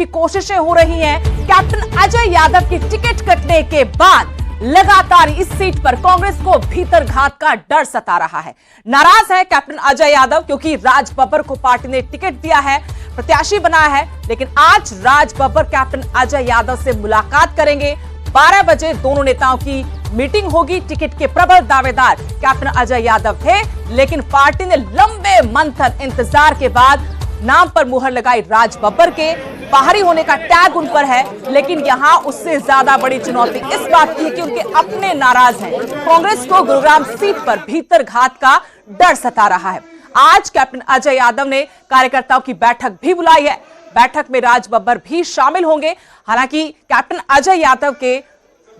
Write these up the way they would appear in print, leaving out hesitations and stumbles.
की कोशिशें हो रही हैं। कैप्टन अजय यादव की टिकट कटने के बाद लगातार इस सीट पर कांग्रेस को भीतर घात का डर सता रहा है। नाराज है कैप्टन अजय यादव क्योंकि राज बब्बर को पार्टी ने टिकट दिया है, प्रत्याशी बनाया है, लेकिन आज राज बब्बर कैप्टन अजय यादव से मुलाकात करेंगे। 12 बजे दोनों नेताओं की मीटिंग होगी। टिकट के प्रबल दावेदार कैप्टन अजय यादव थे, लेकिन पार्टी ने लंबे मंथन इंतजार के बाद नाम पर मुहर लगाई राज बब्बर के। बाहरी होने का टैग उन पर है, लेकिन यहां उससे ज्यादा बड़ी चुनौती इस बात की है कि उनके अपने नाराज हैं। कांग्रेस को गुरुग्राम सीट पर भीतर घात का डर सता रहा है। आज कैप्टन अजय यादव ने कार्यकर्ताओं की बैठक भी बुलाई है। बैठक में राज बब्बर भी शामिल होंगे। हालांकि कैप्टन अजय यादव के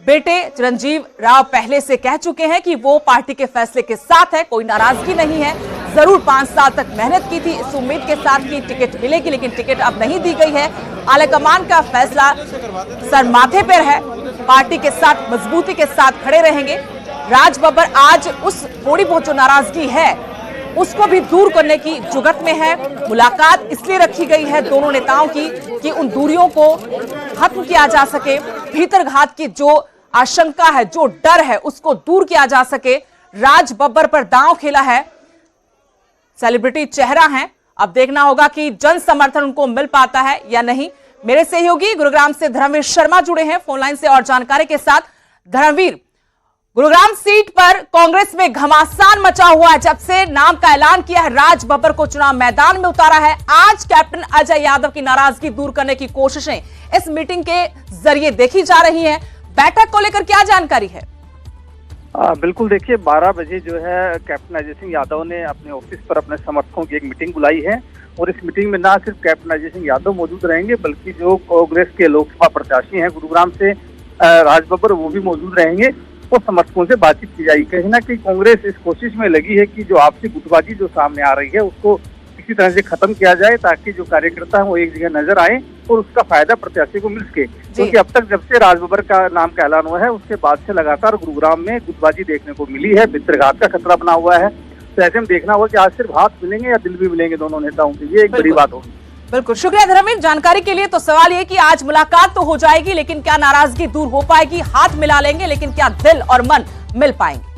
बेटे चिरंजीव राव पहले से कह चुके हैं कि वो पार्टी के फैसले के साथ है, कोई नाराजगी नहीं है। जरूर 5 साल तक मेहनत की थी इस उम्मीद के साथ कि टिकट मिलेगी, लेकिन टिकट अब नहीं दी गई है। आलाकमान का फैसला सर माथे पर है। पार्टी के साथ मजबूती के साथ खड़े रहेंगे। राज बब्बर आज उस थोड़ी बहुत जो नाराजगी है उसको भी दूर करने की जुगत में है। मुलाकात इसलिए रखी गई है दोनों नेताओं की कि उन दूरियों को खत्म किया जा सके, भीतर घात की जो आशंका है, जो डर है, उसको दूर किया जा सके। राज बब्बर पर दांव खेला है, सेलिब्रिटी चेहरा है। अब देखना होगा कि जन समर्थन उनको मिल पाता है या नहीं। मेरे सहयोगी गुरुग्राम से धर्मवीर शर्मा जुड़े हैं फोन लाइन से और जानकारी के साथ। धर्मवीर, गुरुग्राम सीट पर कांग्रेस में घमासान मचा हुआ है। जब से नाम का ऐलान किया है, राज बब्बर को चुनाव मैदान में उतारा है। आज कैप्टन अजय यादव की नाराजगी दूर करने की कोशिशें इस मीटिंग के जरिए देखी जा रही हैं। बैठक को लेकर क्या जानकारी है? बिल्कुल, देखिए 12 बजे जो है कैप्टन अजय सिंह यादव ने अपने ऑफिस पर अपने समर्थकों की एक मीटिंग बुलाई है और इस मीटिंग में ना सिर्फ कैप्टन अजय सिंह यादव मौजूद रहेंगे, बल्कि जो कांग्रेस के लोकसभा प्रत्याशी हैं गुरुग्राम से राज बब्बर, वो भी मौजूद रहेंगे और समर्थकों से बातचीत की जाएगी। कहीं ना कहीं कांग्रेस इस कोशिश में लगी है कि जो आपसी गुटबाजी जो सामने आ रही है उसको किसी तरह से खत्म किया जाए, ताकि जो कार्यकर्ता है वो एक जगह नजर आए और उसका फायदा प्रत्याशी को मिल सके। क्योंकि अब तक जब से राज बब्बर का नाम का ऐलान हुआ है उसके बाद से लगातार गुरुग्राम में गुटबाजी देखने को मिली है, भित्रघात का खतरा बना हुआ है। तो ऐसे में देखना होगा कि आज सिर्फ हाथ मिलेंगे या दिल भी मिलेंगे दोनों नेताओं के, ये एक बड़ी बात होगी। बिल्कुल, शुक्रिया धर्मवीर जानकारी के लिए। तो सवाल ये कि आज मुलाकात तो हो जाएगी, लेकिन क्या नाराजगी दूर हो पाएगी? हाथ मिला लेंगे, लेकिन क्या दिल और मन मिल पाएंगे?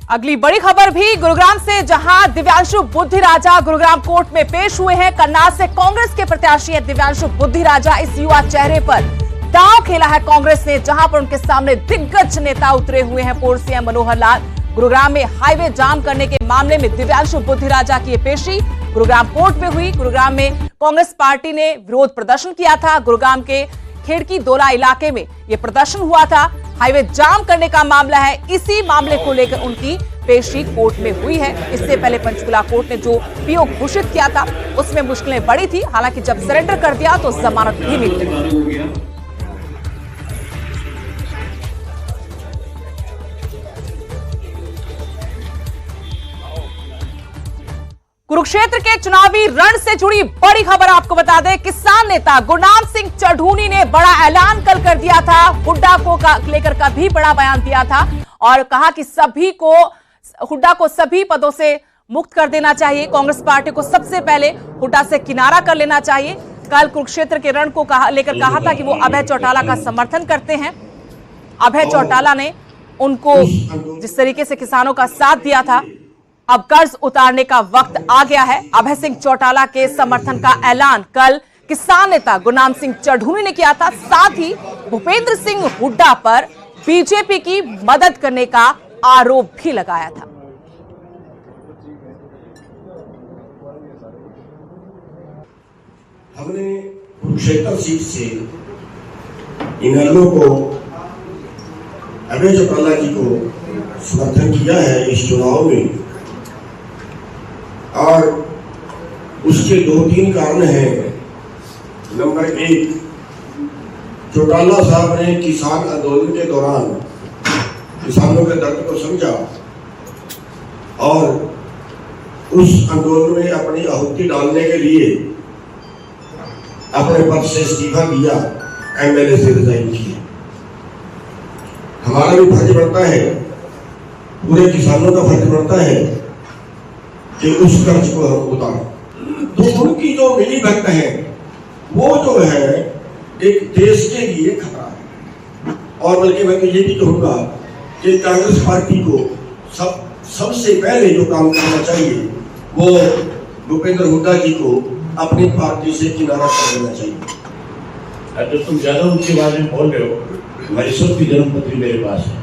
अगली बड़ी खबर भी गुरुग्राम से, जहां दिव्यांशु बुद्धिराजा गुरुग्राम कोर्ट में पेश हुए हैं। करनाल से कांग्रेस के प्रत्याशी है दिव्यांशु बुद्धिराजा। इस युवा चेहरे पर दांव खेला है कांग्रेस ने, जहां पर उनके सामने दिग्गज नेता उतरे हुए हैं। पूर्व सीएम मनोहर लाल। गुरुग्राम में हाईवे जाम करने के मामले में दिव्यांशु बुद्धिराजा की पेशी गुरुग्राम कोर्ट में हुई। गुरुग्राम में कांग्रेस पार्टी ने विरोध प्रदर्शन किया था। गुरुग्राम के खेड़की दोला इलाके में यह प्रदर्शन हुआ था। हाईवे जाम करने का मामला है, इसी मामले को लेकर उनकी पेशी कोर्ट में हुई है। इससे पहले पंचकुला कोर्ट ने जो पीओ घोषित किया था उसमें मुश्किलें बड़ी थी, हालांकि जब सरेंडर कर दिया तो जमानत भी मिल गई। कुरुक्षेत्र के चुनावी रण से जुड़ी बड़ी खबर आपको बता दें। किसान नेता गुरनाम सिंह चढ़ूनी ने बड़ा ऐलान कल कर दिया था। हुड्डा को लेकर का भी बड़ा बयान दिया था और कहा कि हुड्डा को सभी पदों से मुक्त कर देना चाहिए। कांग्रेस पार्टी को सबसे पहले हुड्डा से किनारा कर लेना चाहिए। कल कुरुक्षेत्र के रण को लेकर कहा था कि वो अभय चौटाला का समर्थन करते हैं। अभय चौटाला ने उनको जिस तरीके से किसानों का साथ दिया था, अब कर्ज उतारने का वक्त आ गया है। अभय सिंह चौटाला के समर्थन का ऐलान कल किसान नेता गुरनाम सिंह चढ़ूनी ने किया था। साथ ही भूपेंद्र सिंह हुड्डा पर बीजेपी की मदद करने का आरोप भी लगाया था। हमने कुरुक्षेत्र सीट से इनेलो को, अभय चौटाला जी को समर्थन किया है इस चुनाव में, और उसके 2-3 कारण हैं। नंबर 1, चौटाला साहब ने किसान आंदोलन के दौरान किसानों के दर्द को समझा और उस आंदोलन में अपनी आहुति डालने के लिए अपने पद से इस्तीफा दिया, एमएलए से रिजाइन किया। हमारा भी फर्ज बनता है, पूरे किसानों का फर्ज बनता है कि उस कर्ज को हम उतारें। तो उनकी जो मिली भगत है वो जो है एक देश के लिए खतरा है। और बल्कि मैं तो ये भी कहूँगा कि कांग्रेस पार्टी को सबसे पहले जो काम करना चाहिए वो भूपेंद्र हुड्डा जी को अपनी पार्टी से किनारा कर देना चाहिए। अगर तुम ज्यादा उनके बारे में बोल रहे हो, हमारी सबकी जन्मपत्री मेरे पास है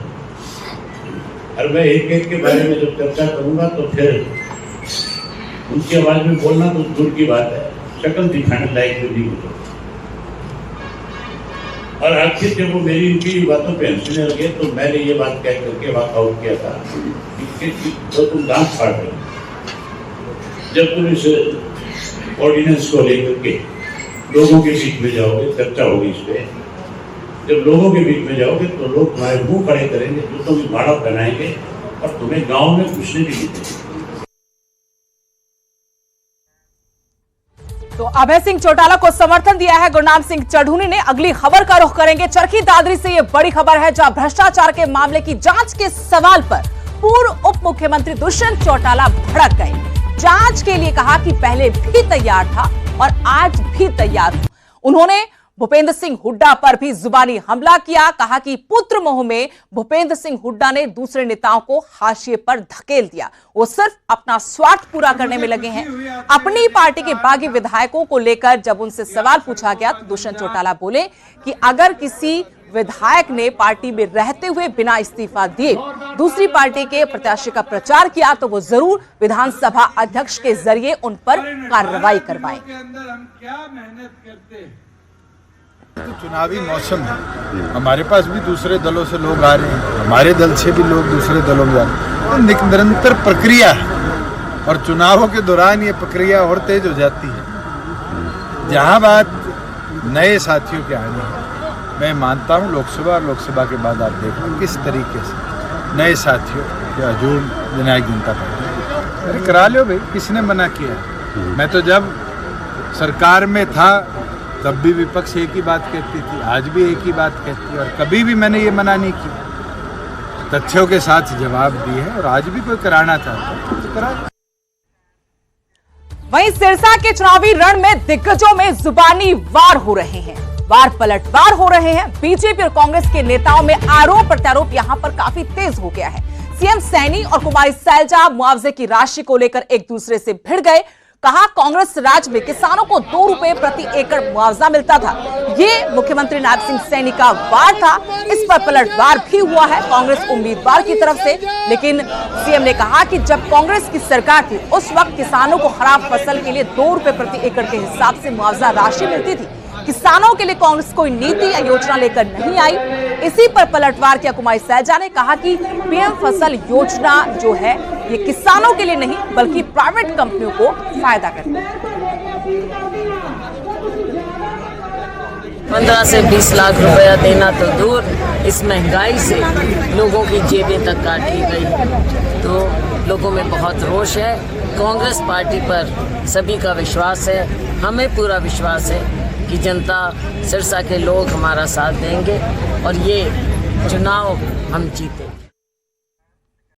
और मैं एक एक के बारे में जब चर्चा करूंगा तो फिर उनकी आवाज में बोलना तो दूर की बात है, शक्ल दिखाने लायक भी नहीं होता। और आखिर जब वो मेरी उनकी बातों पे हंसने लगे तो मैंने ये बात कह करके वॉकआउट किया था कि तो तुम दांत फाड़ रहे हो। जब तुम इस ऑर्डिनेंस को लेकर के लोगों के बीच में जाओगे, चर्चा होगी इस पे, जब लोगों के बीच में जाओगे तो लोग तुम्हारे मुंह खड़े करेंगे, जो तुम्हें भाड़ा पहनाएंगे और तुम्हें गांव में घुसने भी नहीं देंगे। तो अभय सिंह चौटाला को समर्थन दिया है गुरनाम सिंह चढ़ूनी ने। अगली खबर का रुख करेंगे चरखी दादरी से। यह बड़ी खबर है जहां भ्रष्टाचार के मामले की जांच के सवाल पर पूर्व उप मुख्यमंत्री दुष्यंत चौटाला भड़क गए। जांच के लिए कहा कि पहले भी तैयार था और आज भी तैयार हूं। उन्होंने भूपेंद्र सिंह हुड्डा पर भी जुबानी हमला किया। कहा कि पुत्र मोह में भूपेंद्र सिंह हुड्डा ने दूसरे नेताओं को हाशिए पर धकेल दिया। वो सिर्फ अपना स्वार्थ पूरा करने में लगे हैं। अपनी पार्टी के बागी विधायकों को लेकर जब उनसे सवाल पूछा गया तो दुष्यंत चौटाला बोले कि अगर किसी विधायक ने पार्टी में रहते हुए बिना इस्तीफा दिए दूसरी पार्टी के प्रत्याशी का प्रचार किया तो वो जरूर विधानसभा अध्यक्ष के जरिए उन पर कार्रवाई करवाएं। तो चुनावी मौसम है, हमारे पास भी दूसरे दलों से लोग आ रहे हैं, हमारे दल से भी लोग दूसरे दलों में आ रहे हैं। तो निरंतर प्रक्रिया है और चुनावों के दौरान ये प्रक्रिया और तेज हो जाती है। जहां बात नए साथियों के आने हैं, मैं मानता हूं लोकसभा और लोकसभा के बाद आप देखो किस तरीके से नए साथियों के हजूम जननायक जनता पार्टी, अरे करा लो भाई, किसने मना किया। मैं तो जब सरकार में था तब भी विपक्ष एक ही बात कहती थी, आज भी एक ही बात कहती है और कभी भी मैंने ये मना नहीं की। तथ्यों के साथ जवाब दिए हैं और आज भी कोई कराना चाहता है तो करा। वहीं सिरसा के चुनावी रण में दिग्गजों में जुबानी वार हो रहे हैं, वार पलटवार हो रहे हैं। बीजेपी और कांग्रेस के नेताओं में आरोप प्रत्यारोप यहां पर काफी तेज हो गया है। सीएम सैनी और कुमारी सैलजा मुआवजे की राशि को लेकर एक दूसरे से भिड़ गए। कहा कांग्रेस राज में किसानों को 2 रुपए प्रति एकड़ मुआवजा मिलता था, ये मुख्यमंत्री नायब सिंह सैनी का वार था। इस पर पलटवार भी हुआ है कांग्रेस उम्मीदवार की तरफ से। लेकिन सीएम ने कहा कि जब कांग्रेस की सरकार थी उस वक्त किसानों को खराब फसल के लिए 2 रुपए प्रति एकड़ के हिसाब से मुआवजा राशि मिलती थी। किसानों के लिए कांग्रेस कोई नीति या योजना लेकर नहीं आई। इसी पर पलटवार किया कुमारी सैलजा ने। कहा कि पीएम फसल योजना जो है ये किसानों के लिए नहीं बल्कि प्राइवेट कंपनियों को फायदा करती है। 15 से 20 लाख रुपया देना तो दूर, इस महंगाई से लोगों की जेबें तक काटी गई। तो लोगों में बहुत रोष है। कांग्रेस पार्टी पर सभी का विश्वास है, हमें पूरा विश्वास है कि जनता सिरसा के लोग हमारा साथ देंगे और ये चुनाव हम जीतेंगे।